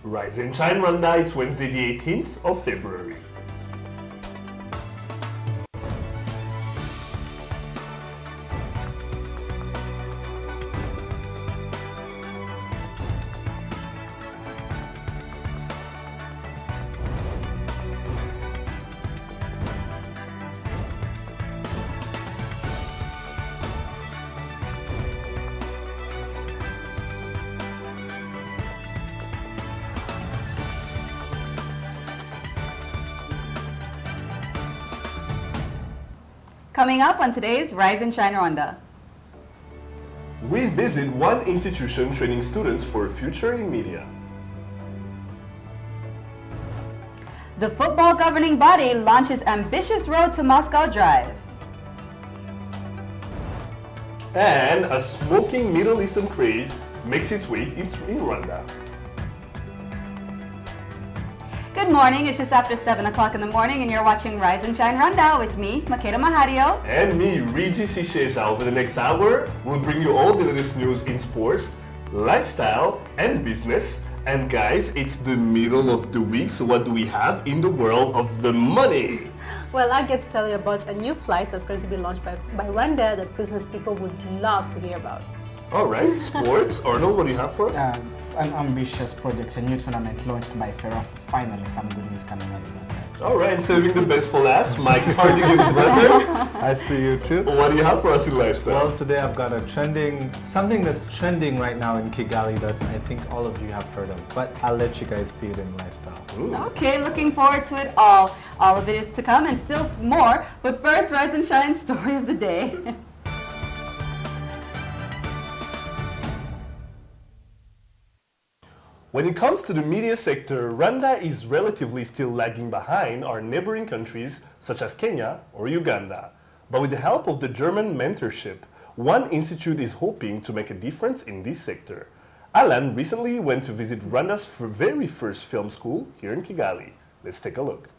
Rise and Shine Rwanda, it's Wednesday the 18th of February. Coming up on today's Rise and Shine Rwanda. We visit one institution training students for a future in media. The football governing body launches ambitious Road to Moscow drive. And a smoking Middle Eastern craze makes its way in Rwanda. Good morning, it's just after 7 o'clock in the morning and you're watching Rise and Shine Rwanda with me, Makeda Mahario. And me, Rigi Sisheja. Over the next hour, we'll bring you all the latest news in sports, lifestyle, and business. And guys, it's the middle of the week, so what do we have in the world of the money? Well, I get to tell you about a new flight that's going to be launched by Rwanda that business people would love to hear about. All right, sports. Arnold, what do you have for us? It's an ambitious project, a new tournament launched by FERA. Finally, some good news coming out of that side. All right, saving the best for last, my cardigan brother. I see you too. What do you have for us in lifestyle? Well, today I've got something that's trending right now in Kigali that I think all of you have heard of, but I'll let you guys see it in lifestyle. Ooh. Okay, looking forward to it all. All of it is to come and still more, but first, Rise and Shine story of the day. When it comes to the media sector, Rwanda is relatively still lagging behind our neighboring countries such as Kenya or Uganda. But with the help of the German mentorship, one institute is hoping to make a difference in this sector. Alan recently went to visit Rwanda's very first film school here in Kigali. Let's take a look.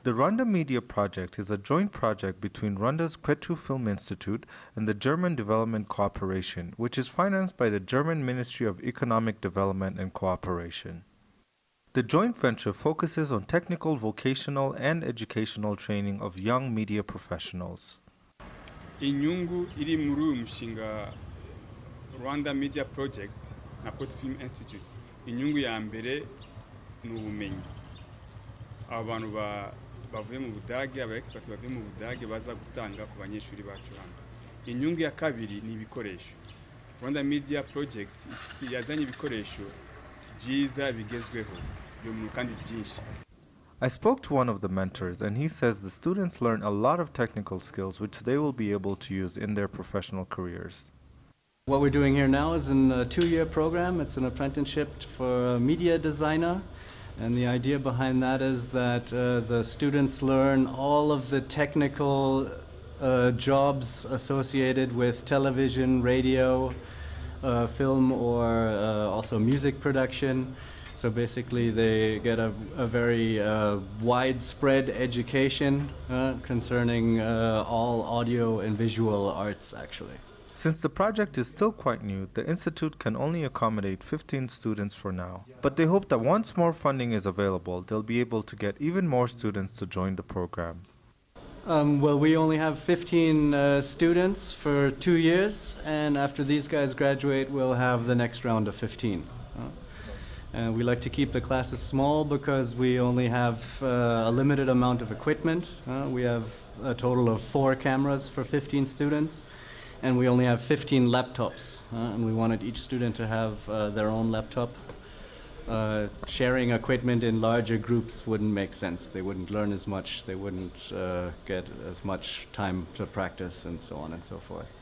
The Rwanda Media Project is a joint project between Rwanda's Kwetu Film Institute and the German Development Cooperation, which is financed by the German Ministry of Economic Development and Cooperation. The joint venture focuses on technical, vocational, and educational training of young media professionals. Inyungu iri muri uyu mushinga Rwanda Media Project na Kwetu Film Institute. Inyungu ya mbere ni ubumenyi. Abantu bavuye mu Budage, aba-expert bavuye mu Budage baza gutanga ku banyeshuri bacu hano. Inyungu ya kabiri ni ibikoresho. Rwanda Media Project yazanye ibikoresho byiza bigezweho kandi byinshi. I spoke to one of the mentors and he says the students learn a lot of technical skills which they will be able to use in their professional careers. What we're doing here now is a 2-year program. It's an apprenticeship for a media designer. And the idea behind that is that the students learn all of the technical jobs associated with television, radio, film, or also music production. So basically they get a very widespread education concerning all audio and visual arts, actually. Since the project is still quite new, the Institute can only accommodate 15 students for now. But they hope that once more funding is available, they'll be able to get even more students to join the program. Well, we only have 15 students for 2 years, and after these guys graduate, we'll have the next round of 15. And we like to keep the classes small because we only have a limited amount of equipment. We have a total of 4 cameras for 15 students. And we only have 15 laptops, and we wanted each student to have their own laptop. Sharing equipment in larger groups wouldn't make sense. They wouldn't learn as much, they wouldn't get as much time to practice, and so on and so forth.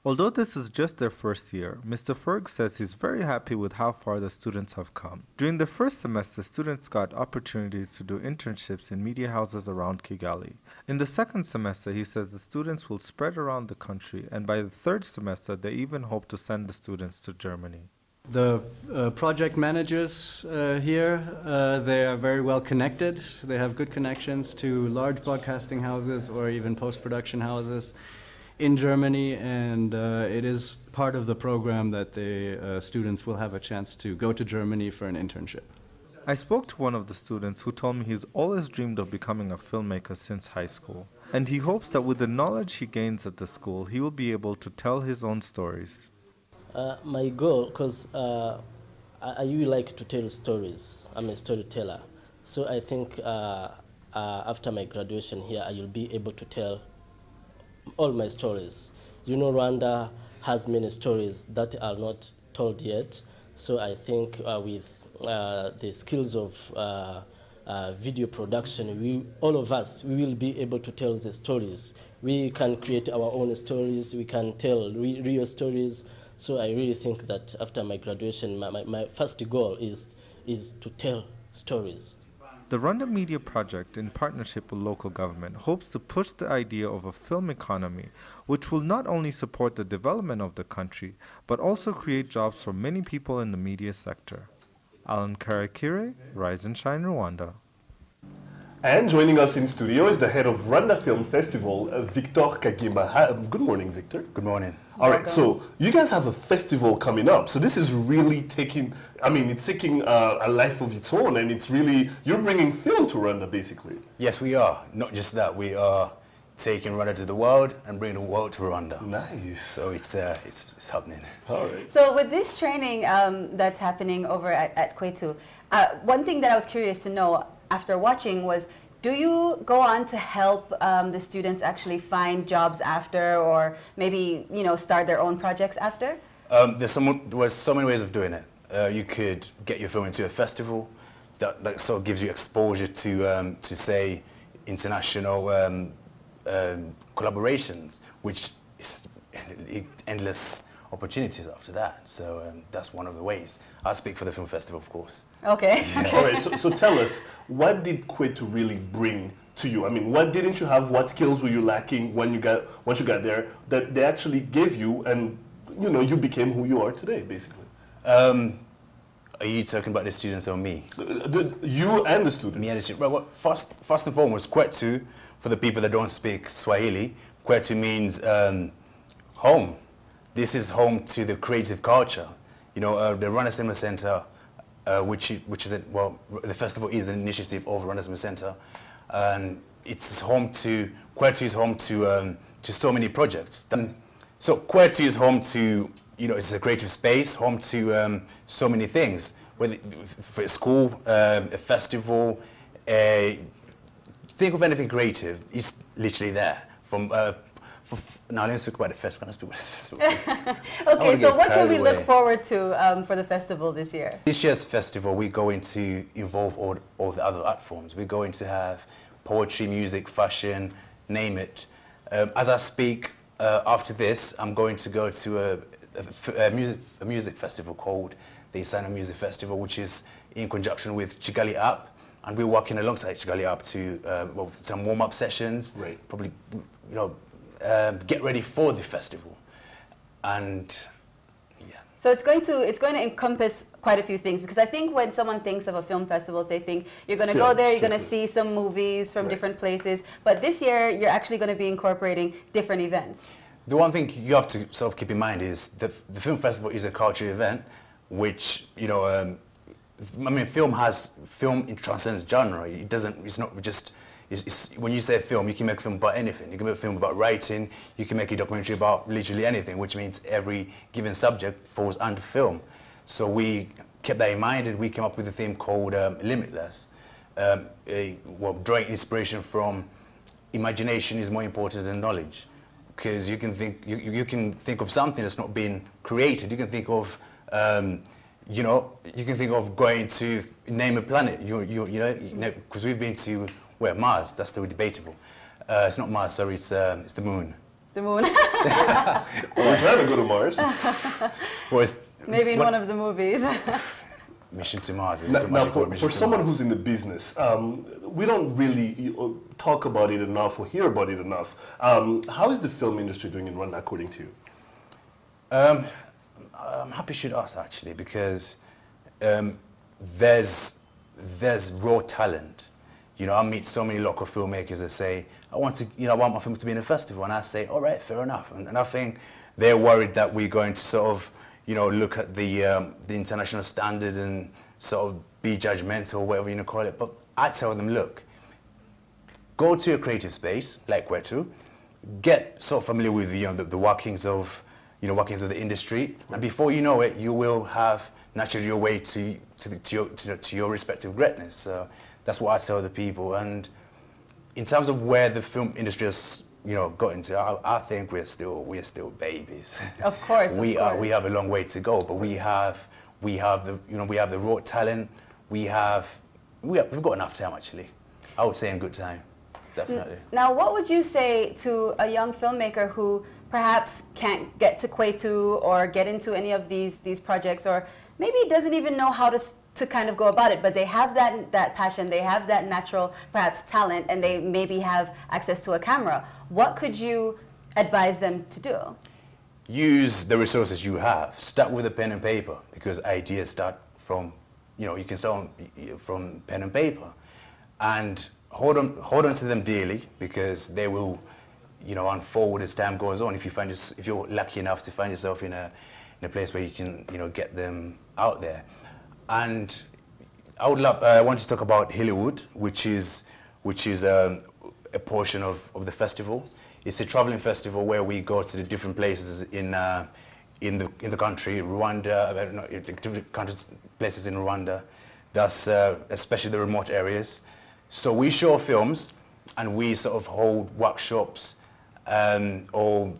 Although this is just their first year, Mr. Ferg says he's very happy with how far the students have come. During the first semester, students got opportunities to do internships in media houses around Kigali. In the second semester, he says the students will spread around the country, and by the third semester, they even hope to send the students to Germany. The project managers here, they are very well connected. They have good connections to large broadcasting houses or even post-production houses in Germany, and it is part of the program that the students will have a chance to go to Germany for an internship. I spoke to one of the students who told me he's always dreamed of becoming a filmmaker since high school, and he hopes that with the knowledge he gains at the school, he will be able to tell his own stories. My goal, because I really like to tell stories. I'm a storyteller. So I think after my graduation here, I will be able to tell all my stories. You know, Rwanda has many stories that are not told yet. So I think with the skills of video production, all of us, we will be able to tell the stories. We can create our own stories. We can tell real stories. So I really think that after my graduation, my first goal is to tell stories. The Rwanda Media Project, in partnership with local government, hopes to push the idea of a film economy, which will not only support the development of the country, but also create jobs for many people in the media sector. Alan Karakire, Rise and Shine Rwanda. And joining us in studio is the head of Rwanda Film Festival, Victor Kagimba. Good morning, Victor. Good morning. All right, so you guys have a festival coming up. So this is really taking, it's taking a life of its own, and it's really, you're bringing film to Rwanda, basically. Yes, we are. Not just that, we are taking Rwanda to the world and bringing the world to Rwanda. Nice. So it's happening. All right. So with this training that's happening over at Kwetu, one thing that I was curious to know after watching was, do you go on to help the students actually find jobs after, or maybe start their own projects after? There's so many ways of doing it. You could get your film into a festival that sort of gives you exposure to say international collaborations, which is endless opportunities after that. So that's one of the ways. I speak for the film festival, of course. Okay. Yeah. All right, so tell us, what did Kwetu really bring to you? What didn't you have? What skills were you lacking once you got there that they actually gave you, and you became who you are today, basically? Are you talking about the students or me? You and the students. Me and the students. Well, first and foremost, Kwetu, for the people that don't speak Swahili, Kwetu means home. This is home to the creative culture. The Rwanda Cinema Center, which is the festival is an initiative of Rwanda Cinema Center, and it's home to Kwetu is home to so many projects. So Kwetu is home to it's a creative space, home to so many things. Whether for a school, a festival, think of anything creative, it's literally there. Now let me speak about the festival. Let's speak about this festival. Okay, so what can we look forward to for the festival this year? This year's festival, we're going to involve all the other art forms. We're going to have poetry, music, fashion, name it. As I speak, after this, I'm going to go to a music festival called the Isana Music Festival, which is in conjunction with Kigali Up, and we're working alongside Kigali Up to some warm-up sessions. Right. Probably, get ready for the festival, and yeah. So it's going to encompass quite a few things, because I think when someone thinks of a film festival, they think you're going to go there, you're going to see some movies from different places. But this year, you're actually going to be incorporating different events. The one thing you have to sort of keep in mind is the film festival is a cultural event, which film transcends genre. It's not just. When you say film, you can make a film about anything. You can make a film about writing, you can make a documentary about literally anything, which means every given subject falls under film. So we kept that in mind, and we came up with a theme called Limitless. Drawing inspiration from imagination is more important than knowledge, because you can think of something that's not been created. You can think of you can think of going to name a planet. Because we've been to Mars. That's still debatable. It's not Mars. Sorry, it's the moon. The moon. We're trying to go to Mars. Maybe in one of the movies. Mission to Mars. Is now for someone who's in the business, we don't really talk about it enough or hear about it enough. How is the film industry doing in Rwanda, according to you? I'm happy you should ask, actually, because there's raw talent. I meet so many local filmmakers that say, I want my film to be in a festival, and I say, all right, fair enough. And I think they're worried that we're going to sort of, look at the international standard and sort of be judgmental, whatever you want to call it, but I tell them, look, go to a creative space like Kwetu, get sort of familiar with the workings of the industry, and before you know it, you will have naturally your way to your respective greatness. So that's what I tell the people. And in terms of where the film industry has got into, I think we're still babies. Of course, we have a long way to go, but we have the raw talent. We've got enough time, actually. I would say in good time, definitely. Now, what would you say to a young filmmaker who perhaps can't get to Kwetu or get into any of these projects, or maybe doesn't even know how to kind of go about it, but they have that passion, they have that natural perhaps talent, and they maybe have access to a camera? What could you advise them to do? Use the resources you have. Start with a pen and paper, because ideas start from, you can start from pen and paper, and hold on to them dearly, because they will, unfold as time goes on. If you're lucky enough to find yourself in a place where you can, get them out there. And I want to talk about Hollywood, which is a portion of the festival. It's a traveling festival where we go to the different places in the country, Rwanda, different places in Rwanda. That's especially the remote areas. So we show films, and we sort of hold workshops or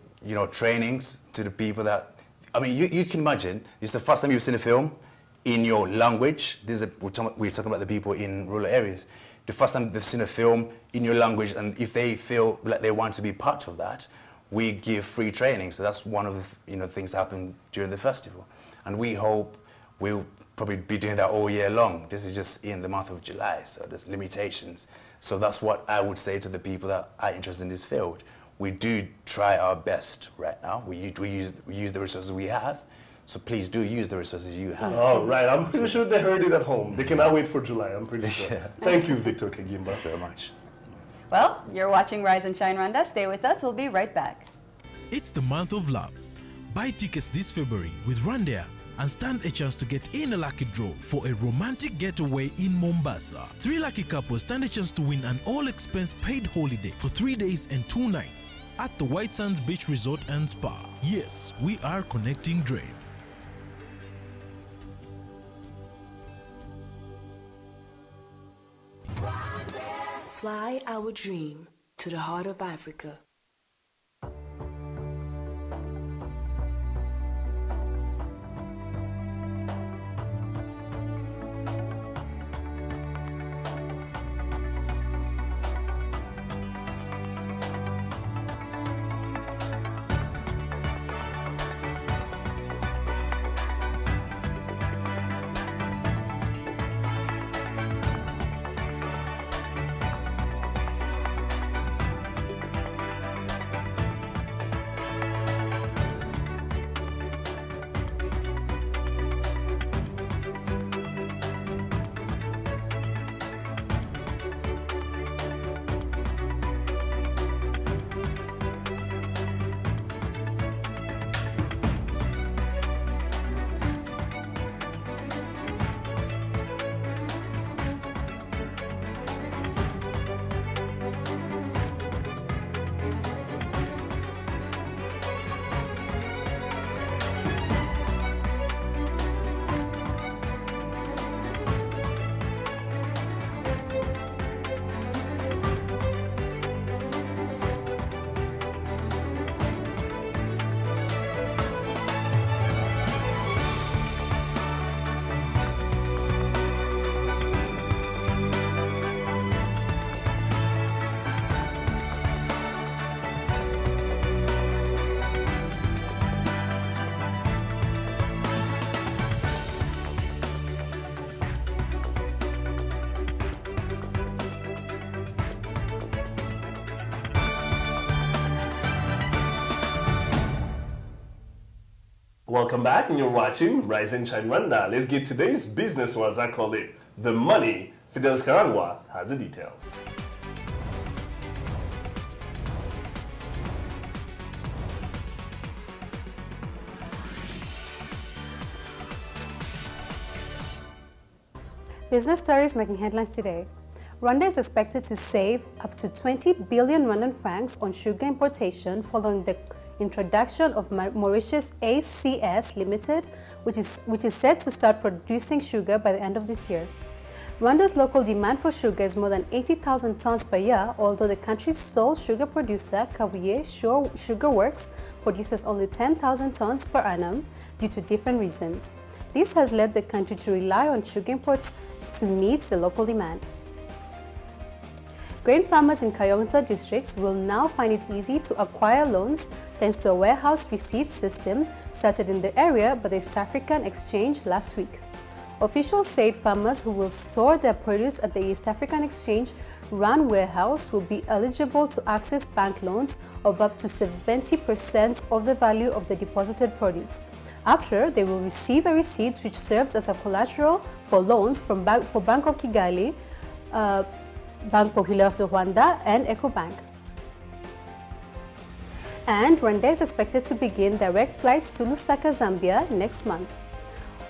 trainings to the people that. I mean, you can imagine it's the first time you've seen a film in your language. We're talking about the people in rural areas. The first time they've seen a film in your language, and if they feel like they want to be part of that, we give free training. So that's one of the things that happen during the festival, and we hope we'll probably be doing that all year long. This is just in the month of July, so there's limitations. So that's what I would say to the people that are interested in this field. We do try our best right now. We use the resources we have. So please do use the resources you have. All right, I'm pretty sure they heard it at home. They cannot wait for July, I'm pretty sure. Yeah. Thank you, Victor Kagimba. Thank you very much. Well, you're watching Rise and Shine Rwanda. Stay with us. We'll be right back. It's the month of love. Buy tickets this February with Rwanda and stand a chance to get in a lucky draw for a romantic getaway in Mombasa. 3 lucky couples stand a chance to win an all-expense paid holiday for 3 days and 2 nights at the White Sands Beach Resort and Spa. Yes, we are connecting dreams. Fly our dream to the heart of Africa. Welcome back, and you're watching Rise and Shine Rwanda. Let's get today's business, or as I call it, the money. Fidelis Karangwa has the details. Business stories making headlines today. Rwanda is expected to save up to 20 billion Rwandan francs on sugar importation following the introduction of Mauritius ACS Limited, which is set to start producing sugar by the end of this year. Rwanda's local demand for sugar is more than 80,000 tons per year, although the country's sole sugar producer, Kabuye Sugar Works, produces only 10,000 tons per annum due to different reasons. This has led the country to rely on sugar imports to meet the local demand. Grain farmers in Kayonza districts will now find it easy to acquire loans thanks to a warehouse receipt system started in the area by the East African Exchange last week. Officials said farmers who will store their produce at the East African Exchange run warehouse will be eligible to access bank loans of up to 70% of the value of the deposited produce. After, they will receive a receipt which serves as a collateral for loans from Bank of Kigali, Banque Populaire de Rwanda and EcoBank. And Rwanda is expected to begin direct flights to Lusaka, Zambia next month.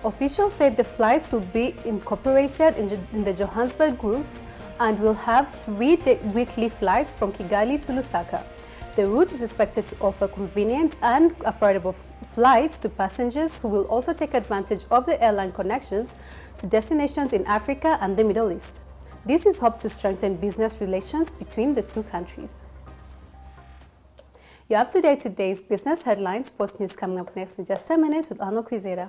Officials said the flights will be incorporated in the Johannesburg route and will have 3 weekly flights from Kigali to Lusaka. The route is expected to offer convenient and affordable flights to passengers who will also take advantage of the airline connections to destinations in Africa and the Middle East. This is hoped to strengthen business relations between the two countries. You're up to date today's business headlines. Sports news coming up next in just 10 minutes with Arnold Quizera.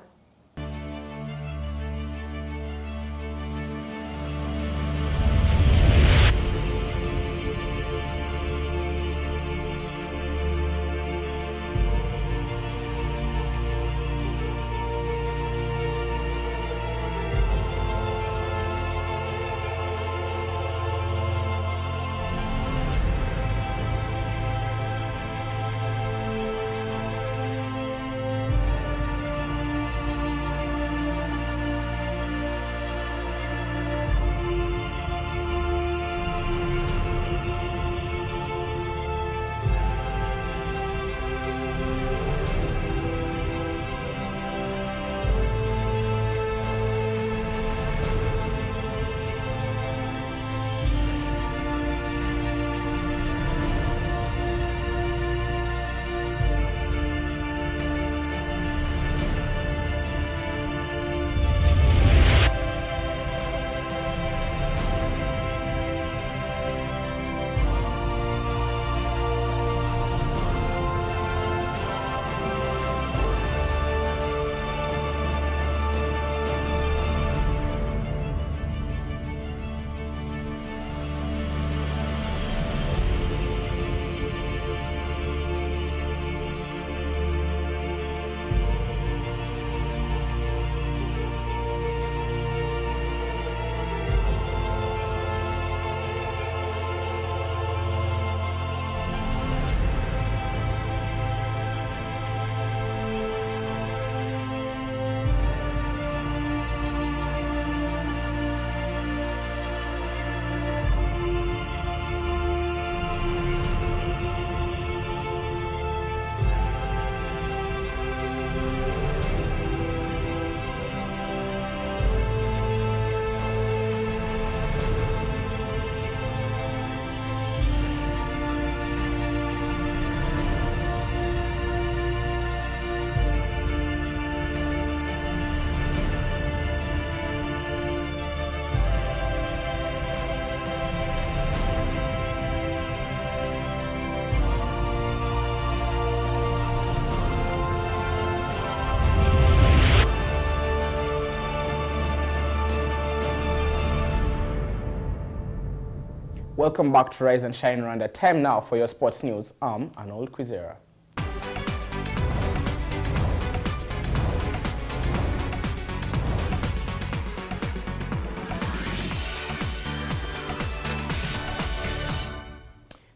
Welcome back to Rise and Shine Rwanda. Time now for your sports news. I'm Arnold Quizera.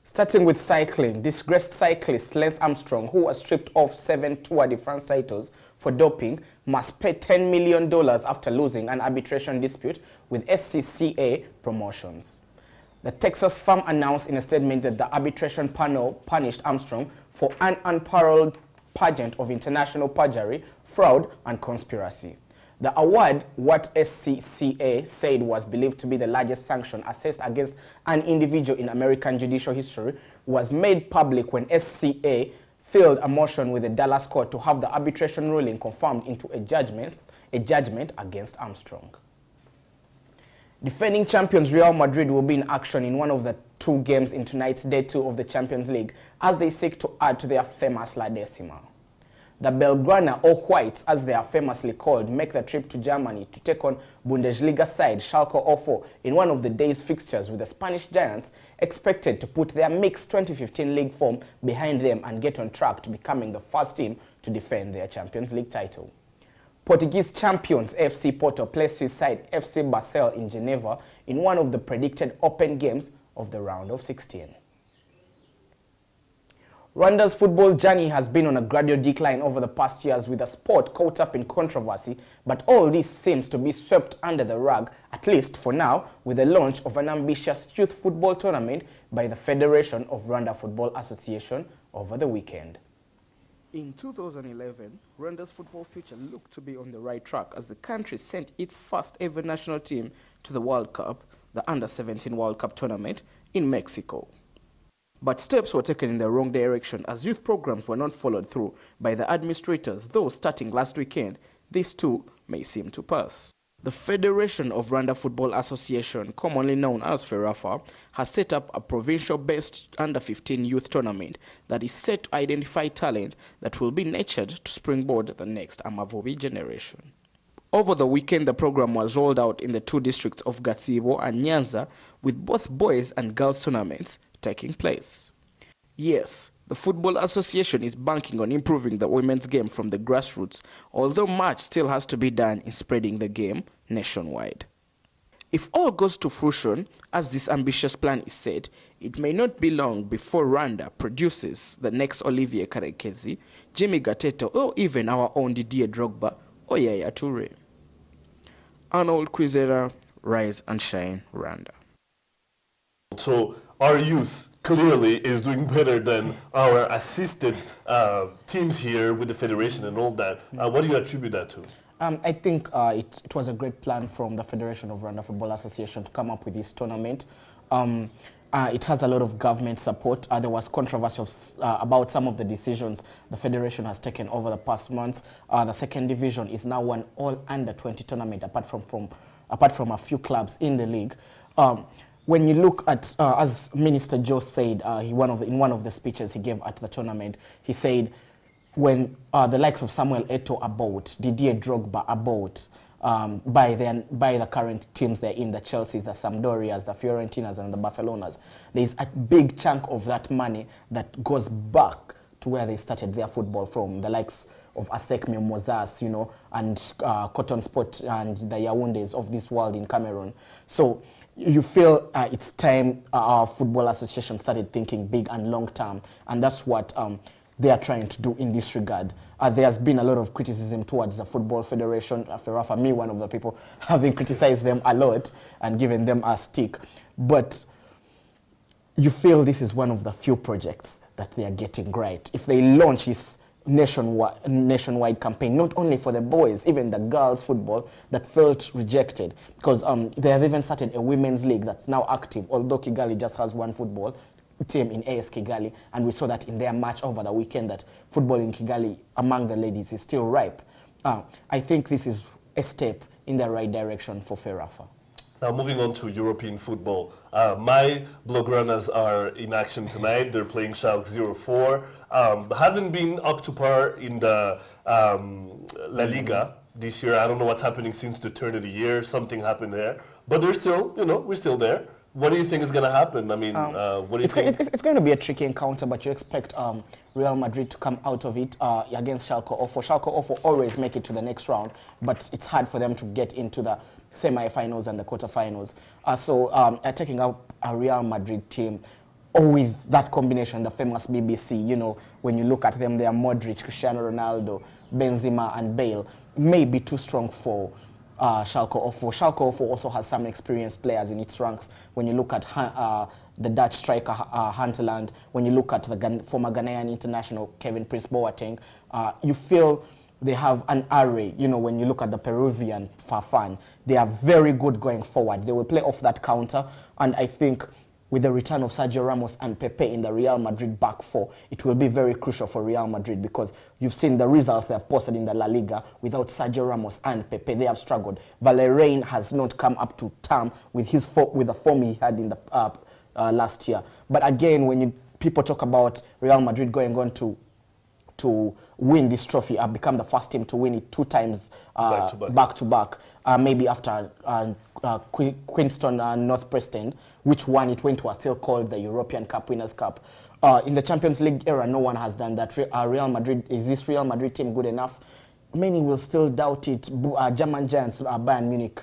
Starting with cycling, disgraced cyclist Lance Armstrong, who was stripped of 7 Tour de France titles for doping, must pay $10 million after losing an arbitration dispute with SCCA Promotions. The Texas firm announced in a statement that the arbitration panel punished Armstrong for an unparalleled pageant of international perjury, fraud, and conspiracy. The award, what SCCA said was believed to be the largest sanction assessed against an individual in American judicial history, was made public when SCA filed a motion with the Dallas court to have the arbitration ruling confirmed into a judgment against Armstrong. Defending champions Real Madrid will be in action in one of the 2 games in tonight's Day 2 of the Champions League as they seek to add to their famous La Decima. The Belgrana, or Whites as they are famously called, make the trip to Germany to take on Bundesliga side Schalke 04 in one of the day's fixtures, with the Spanish giants expected to put their mixed 2015 league form behind them and get on track to becoming the first team to defend their Champions League title. Portuguese champions FC Porto play Swiss side FC Basel in Geneva in one of the predicted open games of the round of 16. Rwanda's football journey has been on a gradual decline over the past years, with the sport caught up in controversy, but all this seems to be swept under the rug, at least for now, with the launch of an ambitious youth football tournament by the Federation of Rwanda Football Association over the weekend. In 2011, Rwanda's football future looked to be on the right track as the country sent its first ever national team to the World Cup, the Under-17 World Cup tournament in Mexico. But steps were taken in the wrong direction as youth programs were not followed through by the administrators, though starting last weekend, this too may seem to pass. The Federation of Rwanda Football Association, commonly known as FERAFA, has set up a provincial-based under-15 youth tournament that is set to identify talent that will be nurtured to springboard the next Amavubi generation. Over the weekend, the program was rolled out in the 2 districts of Gatsibo and Nyanza, with both boys and girls tournaments taking place. Yes, the Football Association is banking on improving the women's game from the grassroots, although much still has to be done in spreading the game nationwide. If all goes to fruition, as this ambitious plan is said, it may not be long before Rwanda produces the next Olivier Karekezi, Jimmy Gateto, or even our own Didier Drogba or Yaya Toure. Arnold Kwizera, Rise and Shine, Rwanda. So our youth clearly is doing better than our assisted teams here with the federation and all that. What do you attribute that to? I think it was a great plan from the Federation of Rwanda Football Association to come up with this tournament. It has a lot of government support. There was controversy about some of the decisions the Federation has taken over the past months. The second division is now an all under-20 tournament, apart from a few clubs in the league. When you look at, as Minister Joe said, in one of the speeches he gave at the tournament, he said, when the likes of Samuel Eto'o are bought, Didier Drogba are bought by the current teams they're in, the Chelseas, the Sampdorias, the Fiorentinas, and the Barcelonas, there's a big chunk of that money that goes back to where they started their football from, the likes of Asekme Mozas, you know, and Cotton Sport and the Yaoundes of this world in Cameroon. So you feel it's time our football association started thinking big and long term, and that's what they are trying to do in this regard. There's been a lot of criticism towards the Football Federation, FERAFA, me, one of the people, having criticized them a lot and given them a stick. But you feel this is one of the few projects that they are getting right. If they launch this nationwide campaign, not only for the boys, even the girls' football that felt rejected, because they have even started a women's league that's now active, although Kigali just has one football team in AS Kigali, and we saw that in their match over the weekend that football in Kigali among the ladies is still ripe. I think this is a step in the right direction for FERAFA. Now moving on to European football. My Blaugranas are in action tonight. They're playing Schalke 04. Haven't been up to par in the La Liga this year. I don't know what's happening since the turn of the year. Something happened there. But they're still, you know, we're still there. What do you think is going to happen? I mean, what do you think? It's going to be a tricky encounter, but you expect Real Madrid to come out of it against Schalke 04. Schalke 04 always make it to the next round, but it's hard for them to get into the semi-finals and the quarterfinals. So taking out a Real Madrid team, or with that combination, the famous BBC, you know, when you look at them, they are Modric, Cristiano Ronaldo, Benzema, and Bale, may be too strong for Schalke 04. Schalke 04 also has some experienced players in its ranks. When you look at the Dutch striker Huntelaar, when you look at the former Ghanaian international Kevin Prince Boateng, you feel they have an array. You know, when you look at the Peruvian Farfan, they are very good going forward. They will play off that counter, and I think with the return of Sergio Ramos and Pepe in the Real Madrid back four, it will be very crucial for Real Madrid, because you've seen the results they have posted in the La Liga without Sergio Ramos and Pepe. They have struggled. Valérien has not come up to term with the form he had in the last year. But again, when people talk about Real Madrid going on to win this trophy, become the first team to win it 2 times back to back, maybe after Queenstown and North Preston, which won it when it was still called the European Cup Winners' Cup. In the Champions League era, no one has done that. Real Madrid, is this Real Madrid team good enough? Many will still doubt it. German giants, Bayern Munich,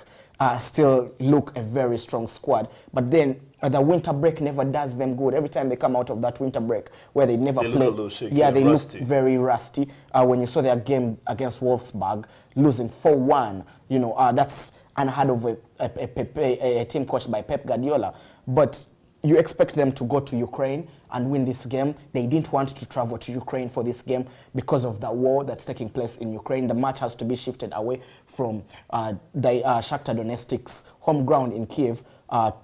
still look a very strong squad. But then the winter break never does them good. Every time they come out of that winter break where they never play, they look very rusty. When you saw their game against Wolfsburg, losing 4-1, you know, that's unheard of a team coached by Pep Guardiola. But you expect them to go to Ukraine and win this game. They didn't want to travel to Ukraine for this game because of the war that's taking place in Ukraine. The match has to be shifted away from Shakhtar Donetsk's home ground in Kiev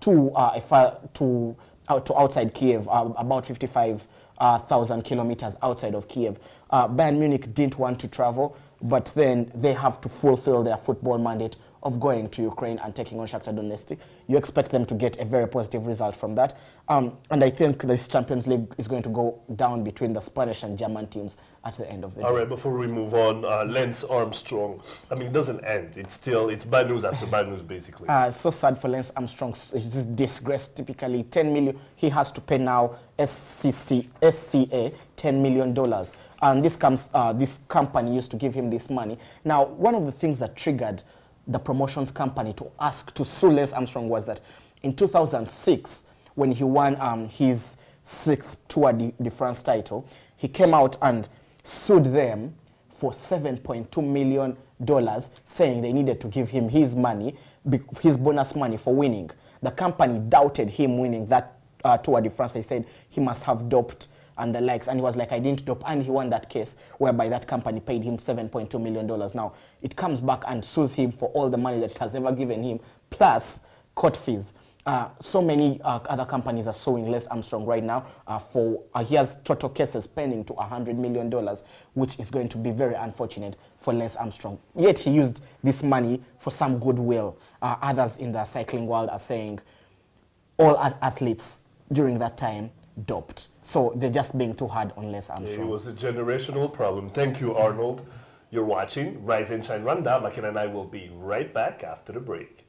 to outside Kiev, about 55,000 kilometers outside of Kiev. Bayern Munich didn't want to travel, but then they have to fulfill their football mandate of going to Ukraine and taking on Shakhtar Donetsk. You expect them to get a very positive result from that. And I think this Champions League is going to go down between the Spanish and German teams at the end of the day. All right, before we move on, Lance Armstrong, I mean, it doesn't end. It's bad news after bad news, basically. So sad for Lance Armstrong. It's this disgrace, typically 10 million. He has to pay now SCA $10 million. And this company used to give him this money. Now, one of the things that triggered the promotions company to sue Lance Armstrong was that in 2006, when he won his 6th Tour de France title, he came out and sued them for $7.2 million, saying they needed to give him his money, his bonus money for winning. The company doubted him winning that Tour de France. They said he must have doped and the likes, and he was like, I didn't dope, and he won that case, whereby that company paid him $7.2 million. Now, it comes back and sues him for all the money that it has ever given him, plus court fees. So many other companies are suing Lance Armstrong right now he has total cases pending to $100 million, which is going to be very unfortunate for Lance Armstrong. Yet he used this money for some goodwill. Others in the cycling world are saying all athletes during that time doped. So they're just being too hard on Lance Armstrong. It was a generational problem. Thank you, Arnold. You're watching Rise and Shine Rwanda. Makena and I will be right back after the break.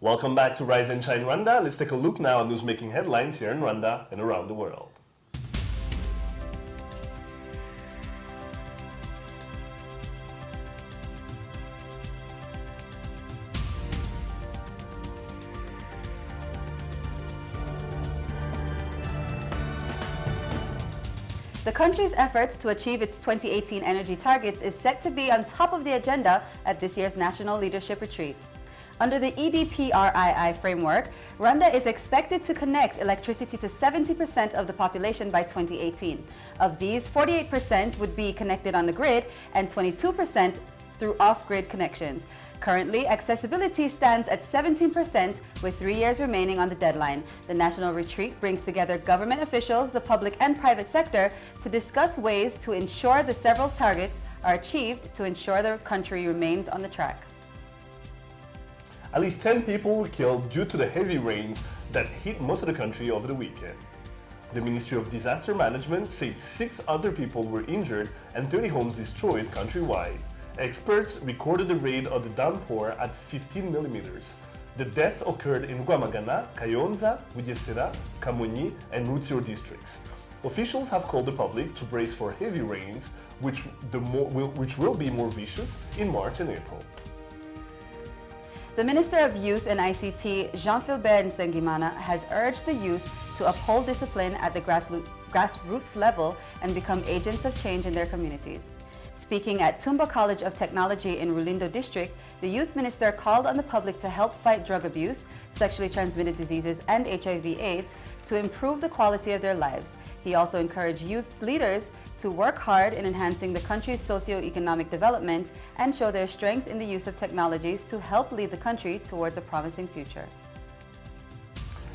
Welcome back to Rise and Shine Rwanda. Let's take a look now at news making headlines here in Rwanda and around the world. The country's efforts to achieve its 2018 energy targets is set to be on top of the agenda at this year's National Leadership Retreat. Under the EDPRII framework, Rwanda is expected to connect electricity to 70% of the population by 2018. Of these, 48% would be connected on the grid and 22% through off-grid connections. Currently, accessibility stands at 17% with 3 years remaining on the deadline. The National Retreat brings together government officials, the public and private sector to discuss ways to ensure the several targets are achieved to ensure the country remains on the track. At least 10 people were killed due to the heavy rains that hit most of the country over the weekend. The Ministry of Disaster Management said 6 other people were injured and 30 homes destroyed countrywide. Experts recorded the rate of the downpour at 15 millimeters. The death occurred in Rwamagana, Kayonza, Bugesera, Kamonyi, and Rutsiro districts. Officials have called the public to brace for heavy rains, which will be more vicious in March and April. The Minister of Youth and ICT, Jean-Philbert Nsengimana, has urged the youth to uphold discipline at the grassroots level and become agents of change in their communities. Speaking at Tumba College of Technology in Rulindo District, the Youth Minister called on the public to help fight drug abuse, sexually transmitted diseases, and HIV/AIDS to improve the quality of their lives. He also encouraged youth leaders to work hard in enhancing the country's socio-economic development and show their strength in the use of technologies to help lead the country towards a promising future.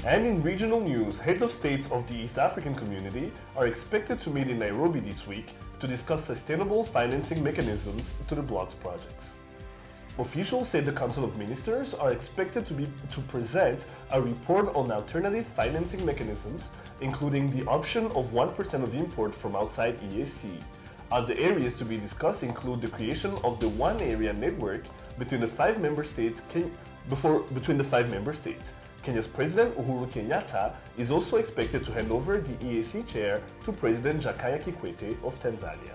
And in regional news, heads of states of the East African community are expected to meet in Nairobi this week to discuss sustainable financing mechanisms to the bloc's projects. Officials said the Council of Ministers are expected to present a report on alternative financing mechanisms, including the option of 1% of import from outside EAC. Other areas to be discussed include the creation of the One Area Network between the 5 member states. Kenya's President Uhuru Kenyatta is also expected to hand over the EAC chair to President Jakaya Kikwete of Tanzania.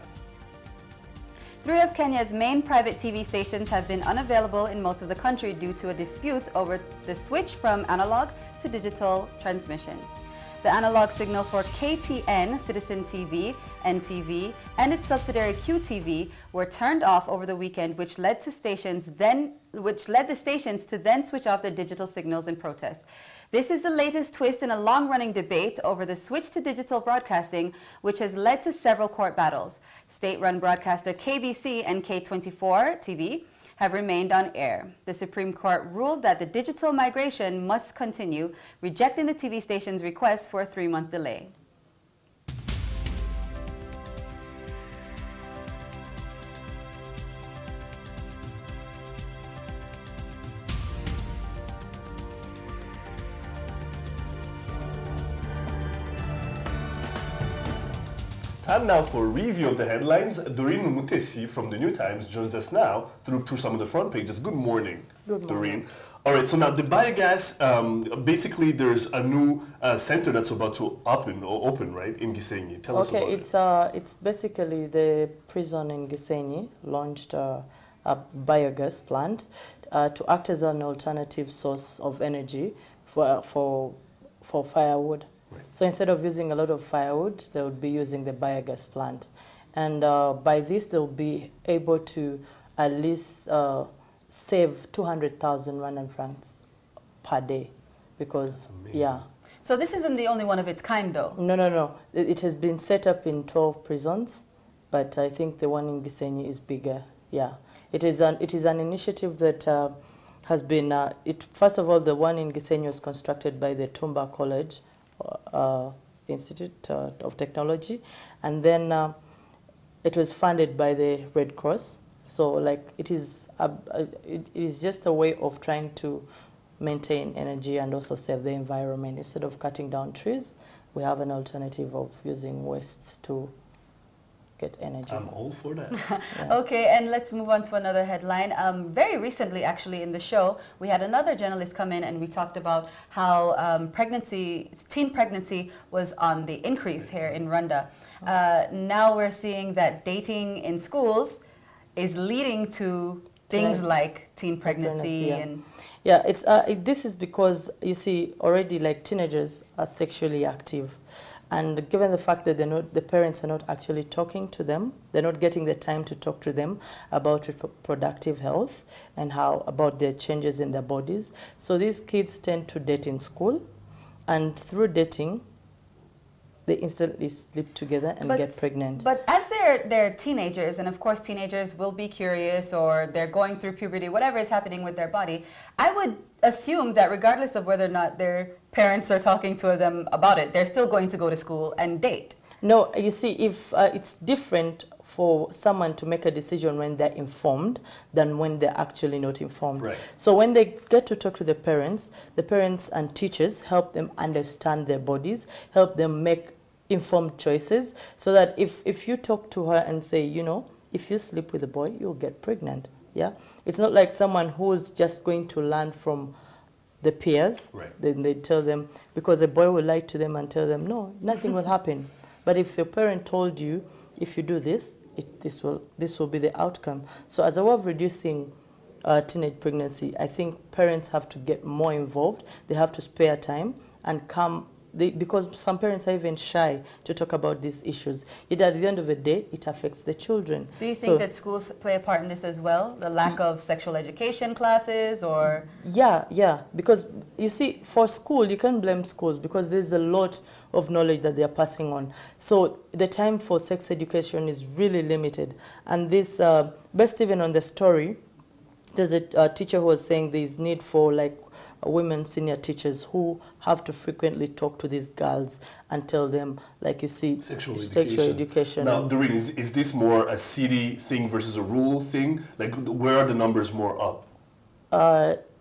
3 of Kenya's main private TV stations have been unavailable in most of the country due to a dispute over the switch from analog to digital transmission. The analog signal for KTN, Citizen TV, NTV, and its subsidiary QTV were turned off over the weekend, which led the stations to then switch off their digital signals in protest. This is the latest twist in a long-running debate over the switch to digital broadcasting, which has led to several court battles. State-run broadcaster KBC and K24 TV have remained on air. The Supreme Court ruled that the digital migration must continue, rejecting the TV station's request for a 3-month delay. Time now for a review of the headlines. Doreen Mutesi from the New Times joins us now to look through some of the front pages. Good morning, Doreen. All right, so now the biogas, basically there's a new center that's about to open, right, in Gisenyi. Tell us about it. It's basically the prison in Gisenyi launched a biogas plant to act as an alternative source of energy for firewood. So instead of using a lot of firewood, they would be using the biogas plant. And by this, they'll be able to at least save 200,000 Rwandan francs per day. Because, yeah. So this isn't the only one of its kind, though? No. It has been set up in 12 prisons, but I think the one in Gisenyi is bigger, yeah. It is an initiative that has been, first of all, the one in Gisenyi was constructed by the Tumba College Institute of Technology, and then it was funded by the Red Cross. So like it is just a way of trying to maintain energy and also save the environment. Instead of cutting down trees, we have an alternative of using wastes to get energy. I'm all for that. Okay, and let's move on to another headline. Very recently, actually, in the show, we had another journalist come in and we talked about how teen pregnancy was on the increase here in Rwanda. Now we're seeing that dating in schools is leading to things like teen pregnancy and... Yeah, this is because, you see, already like teenagers are sexually active. And given the fact that the parents are not actually talking to them, they're not getting the time to talk to them about reproductive health and about their changes in their bodies. So these kids tend to date in school, and through dating, they instantly sleep together and get pregnant. But as they're teenagers, and of course teenagers will be curious, or they're going through puberty, whatever is happening with their body, I would assume that regardless of whether or not their parents are talking to them about it, they're still going to go to school and date. No, you see, if it's different for someone to make a decision when they're informed than when they're actually not informed. Right. So when they get to talk to the parents and teachers help them understand their bodies, help them make informed choices, so that if you talk to her and say, you know, if you sleep with a boy, you'll get pregnant. Yeah, it's not like someone who's just going to learn from the peers. Right. Then they tell them, because a boy will lie to them and tell them, no, nothing will happen. But if your parent told you, if you do this, this will be the outcome. So as a way of reducing teenage pregnancy, I think parents have to get more involved. They have to spare time and come. Because some parents are even shy to talk about these issues. Yet at the end of the day, it affects the children. Do you think that schools play a part in this as well? The lack of sexual education classes, or? Yeah. Because you see, for school, you can't blame schools because there's a lot of knowledge that they're passing on. So the time for sex education is really limited. And this, based even on the story, there's a teacher who was saying there's need for like women senior teachers who have to frequently talk to these girls and tell them, like you see, sexual education. Now, Doreen, is this more a city thing versus a rural thing? Like, where are the numbers more up?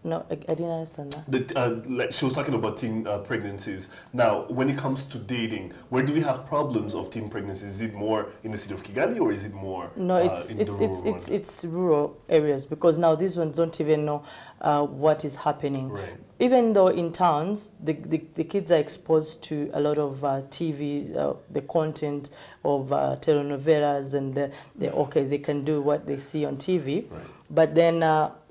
No, I didn't understand that. She was talking about teen pregnancies. Now, when it comes to dating, where do we have problems of teen pregnancies? Is it more in the city of Kigali, or is it more it's rural areas, because now these ones don't even know what is happening. Right. Even though in towns, the kids are exposed to a lot of TV, the content of telenovelas, and they can do what they see on TV. Right. But then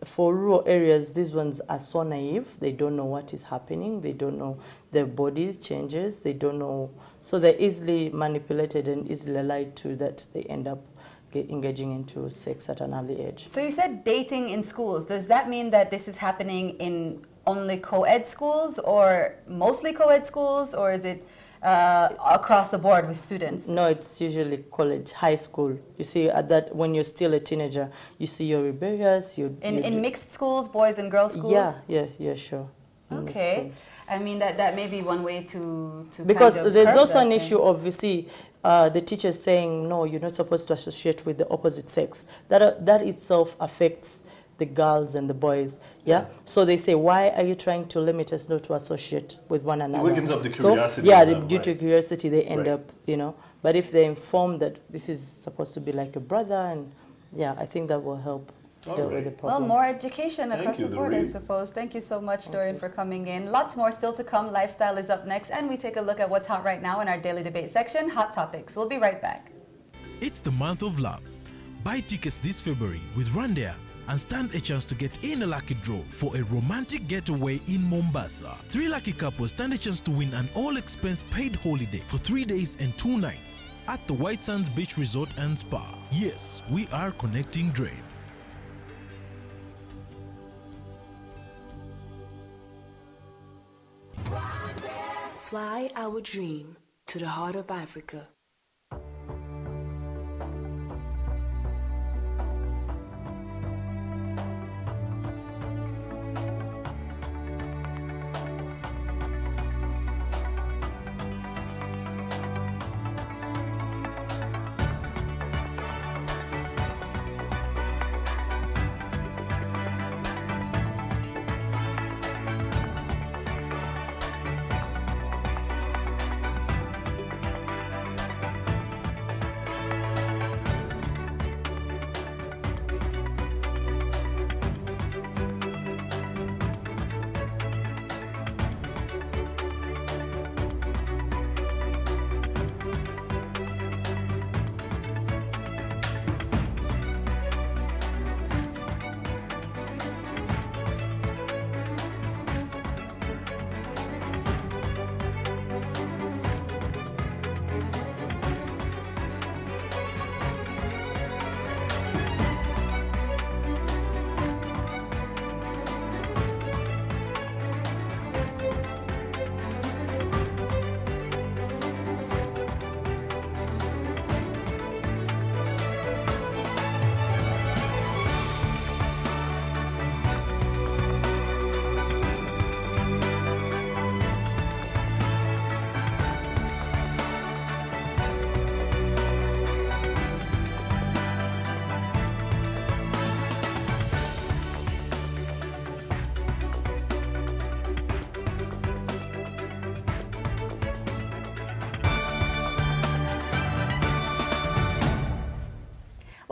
for rural areas, these ones are so naive. They don't know what is happening. They don't know their bodies changes. They don't know. So they're easily manipulated and easily lied to, that they end up engaging into sex at an early age. So you said dating in schools. Does that mean that this is happening in only co-ed schools, or mostly co-ed schools, or is it across the board with students? No, it's usually college, high school. You see, at that, when you're still a teenager, you see you're rebellious. In mixed schools, boys and girls schools? Yeah, sure. Okay. I mean, that may be one way to because kind of there's curb also that an thing. issue of, you see, the teachers saying, no, you're not supposed to associate with the opposite sex. That itself affects the girls and the boys, yeah? So they say, why are you trying to limit us not to associate with one another? It wakens up the curiosity. So, yeah, due to curiosity, they end up, you know. But if they're informed that this is supposed to be like a brother, and yeah, I think that will help deal with the problem. Well, more education across the board, I suppose. Thank you so much, Doreen, for coming in. Lots more still to come. Lifestyle is up next, and we take a look at what's hot right now in our daily debate section, Hot Topics. We'll be right back. It's the month of love. Buy tickets this February with Rwanda and stand a chance to get in a lucky draw for a romantic getaway in Mombasa. 3 lucky couples stand a chance to win an all-expense paid holiday for 3 days and 2 nights at the White Sands Beach Resort and Spa. Yes, we are connecting dream. Fly our dream to the heart of Africa.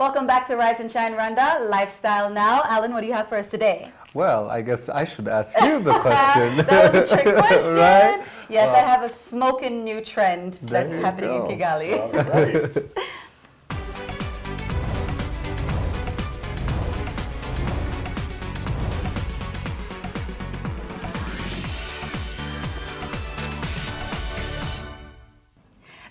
Welcome back to Rise and Shine Rwanda, Lifestyle Now. Alan, what do you have for us today? Well, I guess I should ask you the question. That was a trick question. Right? Yes, Well, I have a smoking new trend that's happening in Kigali. All right.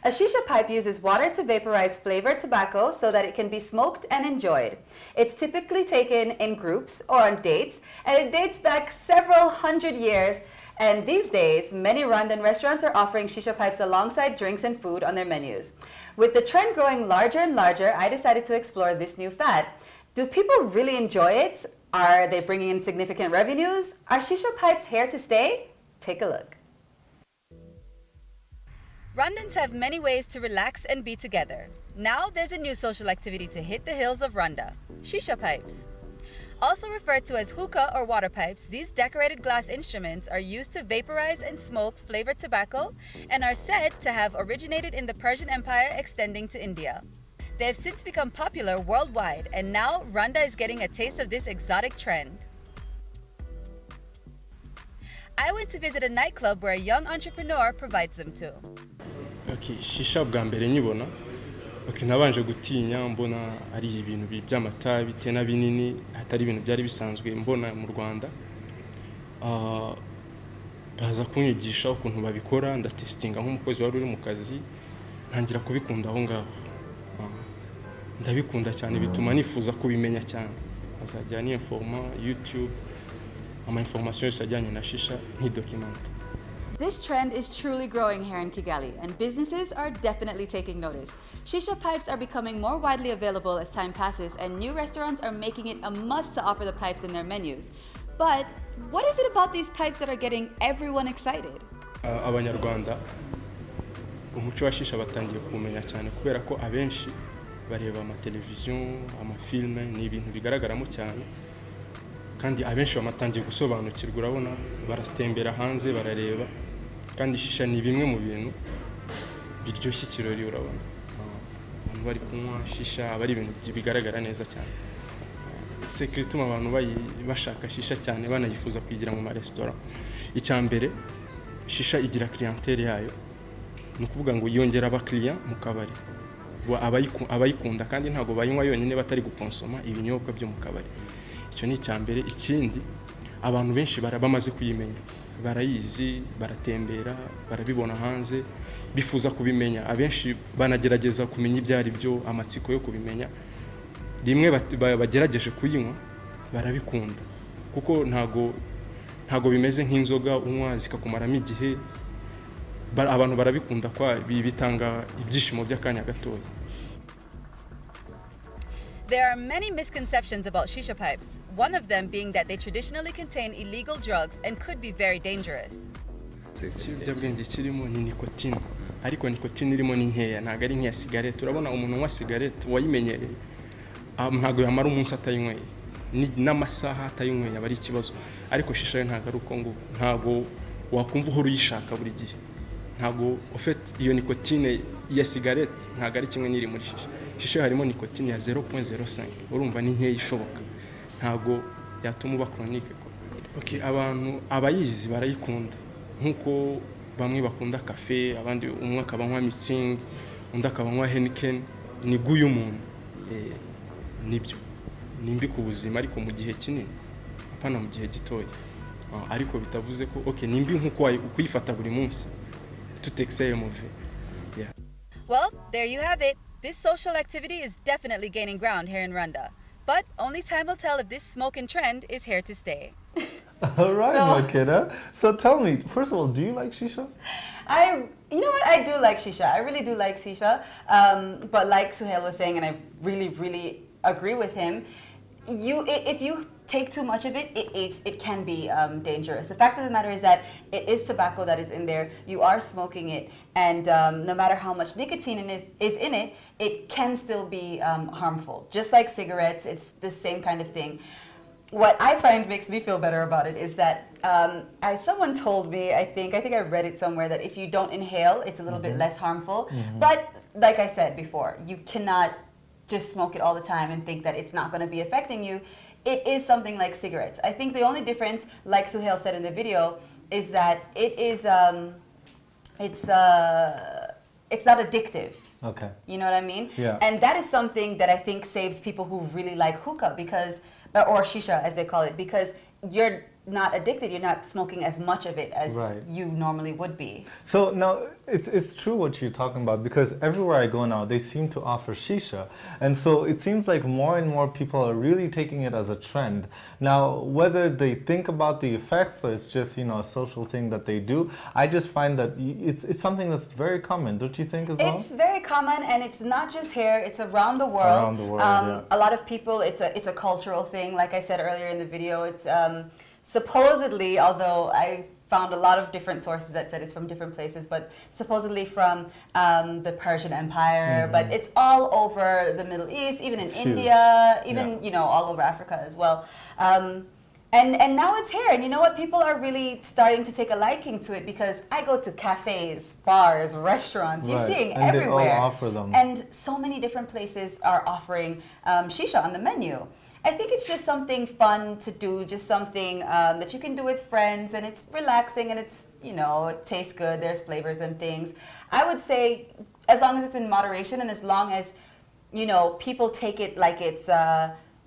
A shisha pipe uses water to vaporize flavored tobacco so that it can be smoked and enjoyed. It's typically taken in groups or on dates, and it dates back several hundred years. And these days, many Rwandan restaurants are offering shisha pipes alongside drinks and food on their menus. With the trend growing larger and larger, I decided to explore this new fad. Do people really enjoy it? Are they bringing in significant revenues? Are shisha pipes here to stay? Take a look. Rwandans have many ways to relax and be together. Now there's a new social activity to hit the hills of Rwanda: shisha pipes. Also referred to as hookah or water pipes, these decorated glass instruments are used to vaporize and smoke flavored tobacco and are said to have originated in the Persian Empire extending to India. They have since become popular worldwide, and now Rwanda is getting a taste of this exotic trend. I went to visit a nightclub where a young entrepreneur provides them to. Okay, shisha bwa mbere nyibona. Okay, nabanje gutinya mbona ari ibintu by'amatabi tena binini atari ibintu byari bisanzwe mbona mu Rwanda. Baza kunyigisha ukuntu babikora, ndatestinga nk'umukozi wari uri mu kazi, ntangira kubikunda aho ngaho. Ndabikunda cyane bituma nifuza kubimenya cyane. Azajya ni informa YouTube ama information yose ajyanye na shisha nk'idocument. This trend is truly growing here in Kigali, and businesses are definitely taking notice. Shisha pipes are becoming more widely available as time passes, and new restaurants are making it a must to offer the pipes in their menus. But what is it about these pipes that are getting everyone excited? Abanyarwanda umuco wa shisha batangiye kumenya cyane kubera ko abenshi bareba ama television, ama filme ni ibintu bigaragaramo cyane. Kandi abenshi bamatangiye gusobanukirwa, urabona barastembera hanze barareba, kandi shisha ni bimwe mu bintu biryoshye ikirori, urabona abantu bari kunywa shisha bari ibintu bigaragara neza cyane. Secret tuma abantu bashaka shisha cyane banayifuza kuyigira mu restaurant. Icyambere shisha igira clientele yayo, ni ukuvuga ngo yongera abakiriya mu kabari, abayikunda kandi ntago bayinywa yonyine batari gukonsoma ibinyobwa byo mu kabari. Icyo ni icyambere. Ikindi abantu benshi bamaze kuyimenya, barayizi, baratembera, barabibona hanze, bifuza kubimenya. Abenshi banagerageza kumenya ibyari byo, amatsiko yo kubimenya. Rimwe bagerageje kuyinywa barabikunda, kuko ntago bimeze nk'inzoga unywa zikakumaramo igihe. Abantu barabikunda kwa bitanga ibyishimo by'akanya gatoya. There are many misconceptions about shisha pipes, one of them being that they traditionally contain illegal drugs and could be very dangerous. Ikiyobyabwenge kirimo ni nicotine, ariko nicotine irimo ni nkeya, ntago ari nk'iya cigarette. Urabona umuntu unywa cigarette wayimenyereye ntago yamara umunsi atayinyweye, n'amasaha atayinyweye aba ari ikibazo. Ariko shisha ntago ari uko ngo ntago wakumva uhora uyishaka buri gihe. Ntago iyo nicotine ya cigarette ntago ari kimwe n'iri muri shisha. Shisha harimo nicotine ya 0.05, urumva ni nkeya ishoboka, ntago yatuma uba chronique. Okay, abantu abayizi barayikunda, nkuko bamwe bakunda cafe, abandi umwe akabanywa Mitsing, undi akabanywa Heineken. Ni guyu umuntu nibyo nimbi ku buzima, ariko mu gihe kinini apana mu gihe gitoya. Ariko bitavuze ko okay nimbi nkuko ukuyifata buri munsi tutexeye move. Yeah. Well, there you have it. This social activity is definitely gaining ground here in Rwanda. But only time will tell if this smoking trend is here to stay. All right, Makeda. So tell me, first of all, do you like shisha? You know what? I do like shisha. I really do like shisha. But like Suhail was saying, and I really agree with him, if you take too much of it, it can be dangerous. The fact of the matter is that it is tobacco that is in there. You are smoking it, and no matter how much nicotine is in it, it can still be harmful. Just like cigarettes, it's the same kind of thing. What I find makes me feel better about it is that as someone told me, I think I read it somewhere, that if you don't inhale, it's a little bit less harmful. But like I said before, you cannot just smoke it all the time and think that it's not going to be affecting you. It is something like cigarettes. I think the only difference, like Suhail said in the video, is that it is it's not addictive. Okay. You know what I mean? Yeah. And that is something that I think saves people who really like hookah because, or shisha as they call it, because you're not addicted, you're not smoking as much of it as you normally would be. So now it's true what you're talking about, because everywhere I go now they seem to offer shisha, and so it seems like more and more people are really taking it as a trend. Now whether they think about the effects or it's just, you know, a social thing that they do, I just find that it's something that's very common, don't you think as well? It's very common, and it's not just here, it's around the world. Around the world, yeah. A lot of people, it's a cultural thing. Like I said earlier in the video, it's supposedly, although I found a lot of different sources that said it's from different places, but supposedly from the Persian Empire, but it's all over the Middle East, even in India, even, you know, all over Africa as well. And now it's here, and you know what? People are really starting to take a liking to it, because I go to cafes, bars, restaurants, you're seeing and everywhere. They all offer them. And so many different places are offering shisha on the menu. I think it's just something fun to do, just something that you can do with friends, and it's relaxing, and it's, you know, it tastes good, there's flavors and things. I would say as long as it's in moderation, and as long as, you know, people take it like it's,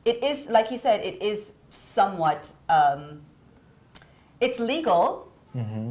it is, like you said, it is somewhat, it's legal,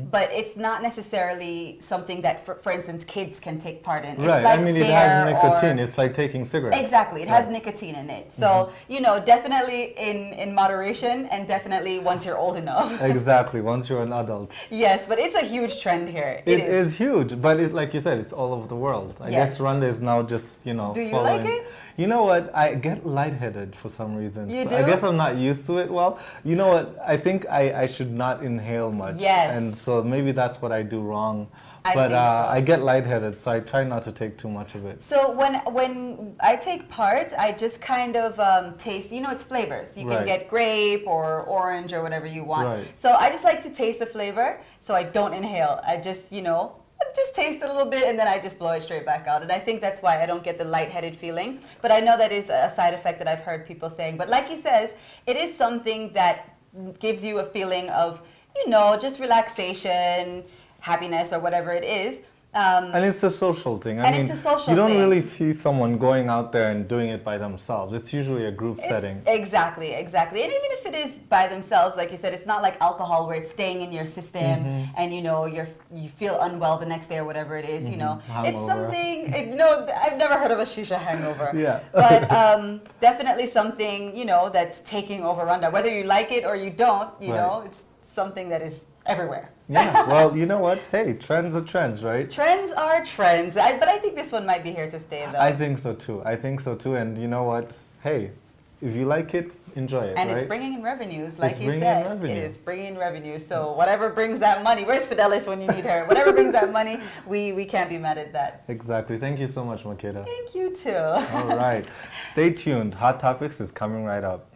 but it's not necessarily something that, for instance, kids can take part in. It's right, like I mean, it has nicotine, it's like taking cigarettes. Exactly, it has nicotine in it. So, you know, definitely in moderation, and definitely once you're old enough. Exactly, once you're an adult. Yes, but it's a huge trend here. It is huge, but like you said, it's all over the world. I guess Rwanda is now just, you know, Do you following. like it? You know what? I get lightheaded for some reason. You do? I guess I'm not used to it well. You know what? I think I should not inhale much. Yes. And so maybe that's what I do wrong. I But think so. I get lightheaded, so I try not to take too much of it. So when I take part, I just kind of taste, you know, it's flavors. You can get grape or orange or whatever you want. Right. So I just like to taste the flavor, so I don't inhale. I just, you know, just taste it a little bit, and then I just blow it straight back out. And I think that's why I don't get the lightheaded feeling. But I know that is a side effect that I've heard people saying. But like he says, it is something that gives you a feeling of, you know, just relaxation, happiness, or whatever it is. And it's a social thing. I mean, it's a social you don't thing. really see someone going out there and doing it by themselves. It's usually a group setting. Exactly, exactly. And even if it is by themselves, like you said, it's not like alcohol where it's staying in your system and, you know, you feel unwell the next day or whatever it is, you know. Hangover. It's something, you know, I've never heard of a shisha hangover. Yeah. But definitely something, you know, that's taking over Rwanda. Whether you like it or you don't, you know, it's something that is everywhere. Yeah, well, you know what? Hey, trends are trends, right? Trends are trends. But I think this one might be here to stay, though. I think so too. I think so too. And you know what? Hey, if you like it, enjoy it. And right? it's bringing in revenues, like It's you bringing said. in revenue. It is bringing in revenue. So whatever brings that money, where's Fidelis when you need her? Whatever brings that money, we can't be mad at that. Exactly. Thank you so much, Makeda. Thank you too. All right. Stay tuned. Hot Topics is coming right up.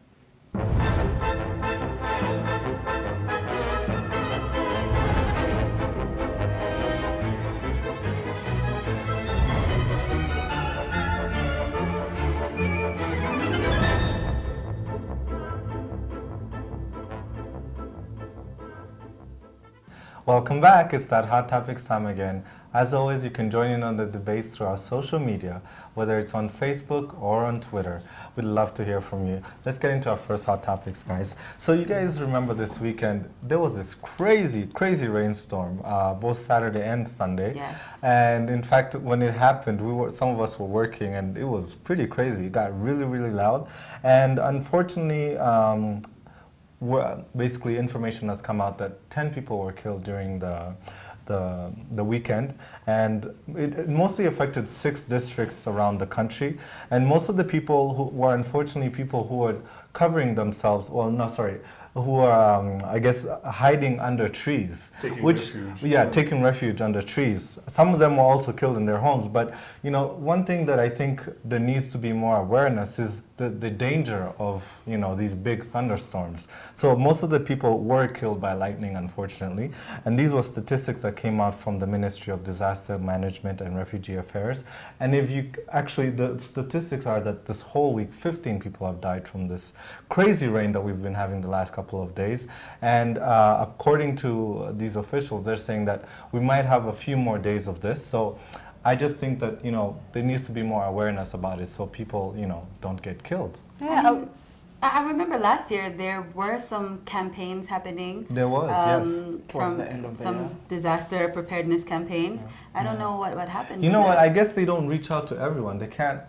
Welcome back. It's that Hot Topics time again. As always, you can join in on the debates through our social media, whether it's on Facebook or on Twitter. We'd love to hear from you. Let's get into our first Hot Topics, guys. So you guys remember this weekend, there was this crazy, crazy rainstorm, both Saturday and Sunday. Yes. And in fact, when it happened, some of us were working, and it was pretty crazy. It got really, really loud. And unfortunately, basically information has come out that 10 people were killed during the weekend, and it mostly affected 6 districts around the country. And most of the people who were unfortunately people who were covering themselves, who are I guess hiding under trees, taking refuge under trees. Some of them were also killed in their homes. But you know, one thing that I think there needs to be more awareness is the danger of, you know, these big thunderstorms. So most of the people were killed by lightning, unfortunately. And these were statistics that came out from the Ministry of Disaster Management and Refugee Affairs. And if you actually, the statistics are that this whole week, 15 people have died from this crazy rain that we've been having the last couple of days. And according to these officials, they're saying that we might have a few more days of this. So I just think that, you know, there needs to be more awareness about it so people, you know, don't get killed. Yeah, I remember last year there were some campaigns happening. There was, yes. Towards the end of the some year. disaster preparedness campaigns. Yeah. I don't know what happened. You know what, I guess they don't reach out to everyone. They can't,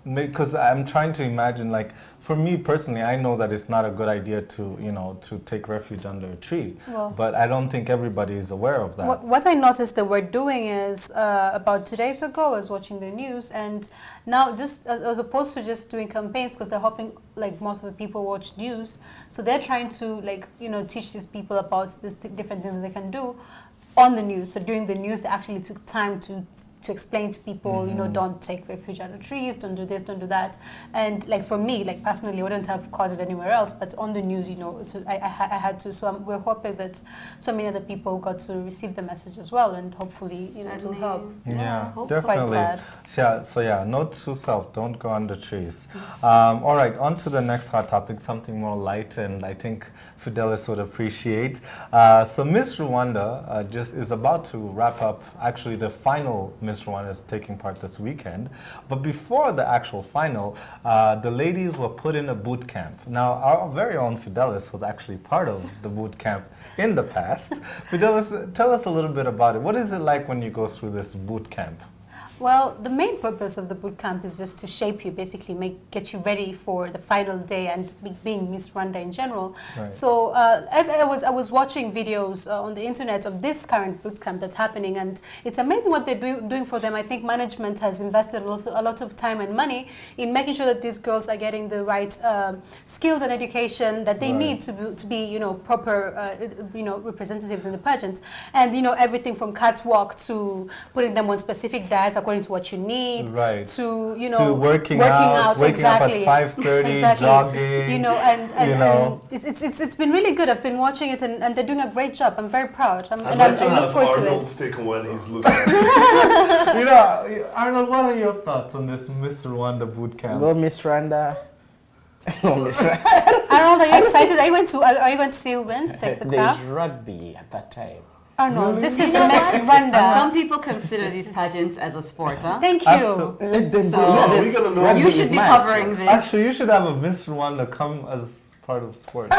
because I'm trying to imagine, like, for me personally, I know that it's not a good idea to, you know, to take refuge under a tree. Well, but I don't think everybody is aware of that. What I noticed that we're doing is, about 2 days ago, I was watching the news, and now just as opposed to just doing campaigns, because they're hoping, like, most of the people watch news, so they're trying to, like, you know, teach these people about this different things that they can do on the news. So during the news, they actually took time to explain to people, you know, don't take refuge under trees, don't do this, don't do that. And like for me, like personally, I wouldn't have caught it anywhere else, but on the news, you know, I had to. So we're hoping that so many other people got to receive the message as well, and hopefully, you know, it will help. Yeah, definitely. It's quite sad. Yeah, so yeah, note to self, don't go under trees. All right, on to the next hot topic, something more light, and I think Fidelis would appreciate. So Miss Rwanda just is about to wrap up, actually the final Miss Rwanda is taking part this weekend. But before the actual final, the ladies were put in a boot camp. Now, our very own Fidelis was actually part of the boot camp in the past. Fidelis, tell us a little bit about it. What is it like when you go through this boot camp? Well, the main purpose of the boot camp is just to shape you, basically get you ready for the final day and being Miss Rwanda in general. Right. So I was watching videos on the internet of this current boot camp that's happening, and it's amazing what they're doing for them. I think management has invested a lot of time and money in making sure that these girls are getting the right skills and education that they need to be, you know, proper, you know, representatives in the pageant, and you know, everything from catwalk to putting them on specific diets according to what you need, to, you know, to working out, waking up at 5:30, jogging, you know, and it's been really good. I've been watching it, and they're doing a great job. I'm very proud. I look forward to it. Arnold's take on when he's looking at it. You know, Arnold, what are your thoughts on this Miss Rwanda boot camp? Go Miss Rwanda. Go Miss Rwanda. Arnold, are you excited? Are you going to see who wins? Takes the crown? There's rugby at that time. Arnold, this is Miss Rwanda. Some people consider these pageants as a sport, huh? Thank you. Let them go. You should be covering this. Actually, you should have a Miss Rwanda come as part of sports.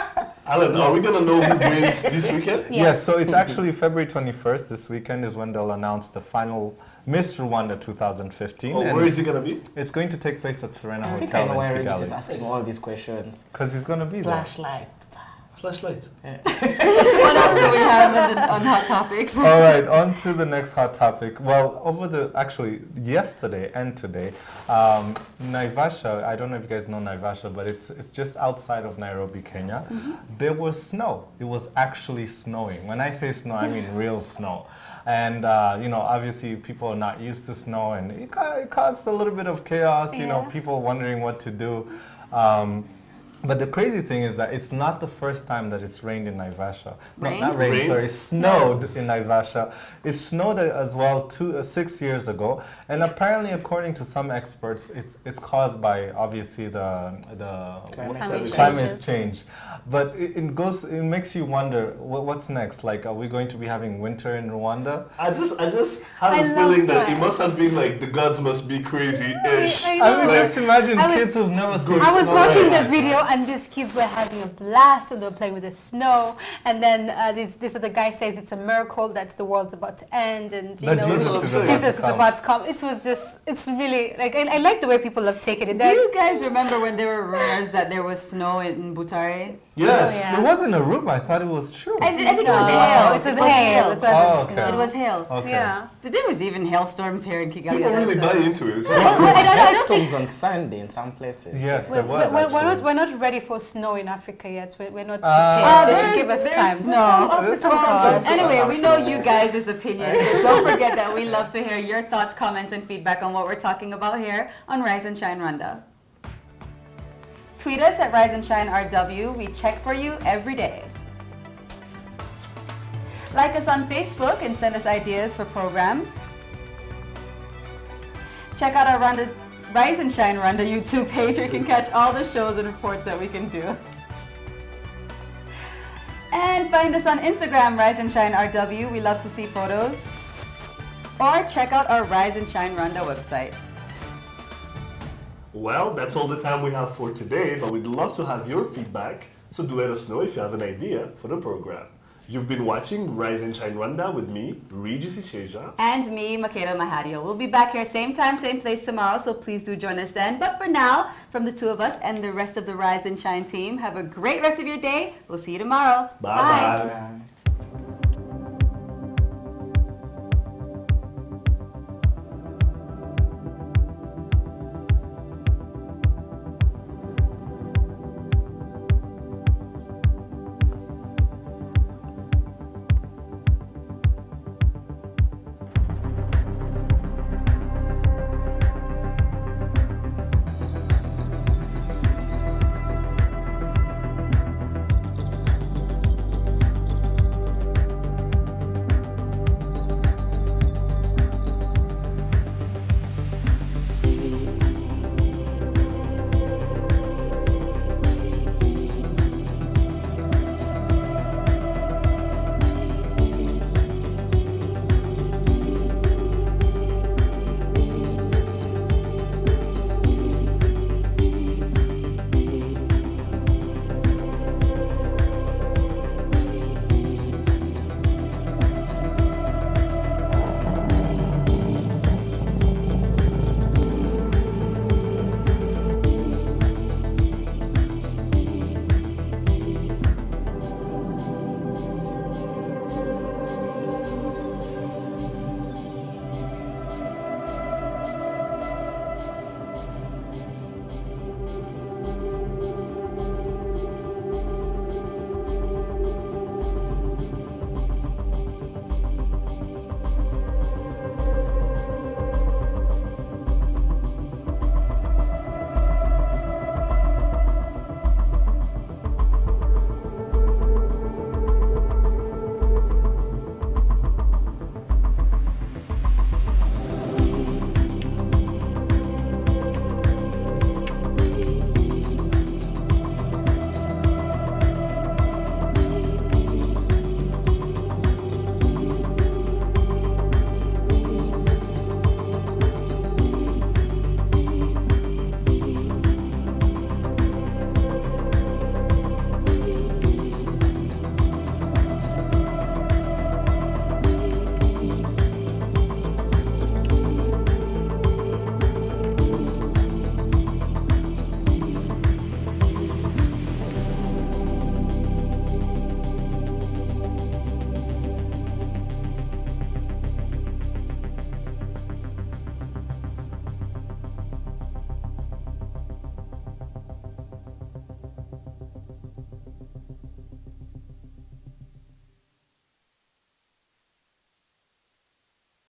Alan, are we going to know who wins this weekend? Yes, so it's actually February 21st. This weekend is when they'll announce the final Miss Rwanda 2015. Oh, where is it going to be? It's going to take place at Serena Hotel in Kigali. I think I know why Regis is asking all these questions. Because he's going to be there. Flashlights. Flashlights. Yeah. What else do we have on hot topics? All right, on to the next hot topic. Well, actually yesterday and today, Naivasha, I don't know if you guys know Naivasha, but it's just outside of Nairobi, Kenya. There was snow. It was actually snowing. When I say snow, I mean real snow. And, you know, obviously people are not used to snow, and it caused a little bit of chaos, you know, people wondering what to do. But the crazy thing is that it's not the first time that it's rained in Naivasha. No, not rained, sorry, snowed in Naivasha. It snowed as well 6 years ago, and apparently, according to some experts, it's caused by obviously the climate change. But it makes you wonder what's next. Like, are we going to be having winter in Rwanda? I just have a feeling that it must have been like the gods must be crazy-ish. I mean, just imagine kids who've never seen snow. I was watching the video, and these kids were having a blast, and they were playing with the snow. And then this other guy says it's a miracle that the world's about to end, and you know, Jesus is about to come. It's really like I like the way people have taken it. Do you guys remember when there were rumors that there was snow in Butare? Yes, it wasn't a rumor. I thought it was true. I think it was hail. It was hail. It was hail. Okay. Yeah, but there was even hailstorms here in Kigali. People really buy into it. Hailstorms on Sunday in some places. Yes, there was. We're not ready for snow in Africa yet. We're not prepared. They should give us time. No. Anyway, we know you guys' opinions. Don't forget that we love to hear your thoughts, comments, and feedback on what we're talking about here on Rise and Shine Rwanda. Tweet us at Rise and Shine RW. We check for you every day. Like us on Facebook and send us ideas for programs. Check out our Rise and Shine Rwanda YouTube page where you can catch all the shows and reports that we can do. And find us on Instagram, Rise and Shine RW. We love to see photos. Or check out our Rise and Shine Rwanda website. Well, that's all the time we have for today, but we'd love to have your feedback, so do let us know if you have an idea for the program. You've been watching Rise and Shine Rwanda with me, Regis Icheja. And me, Makeda Mahadio. We'll be back here same time, same place tomorrow, so please do join us then. But for now, from the two of us and the rest of the Rise and Shine team, have a great rest of your day. We'll see you tomorrow. Bye. Bye.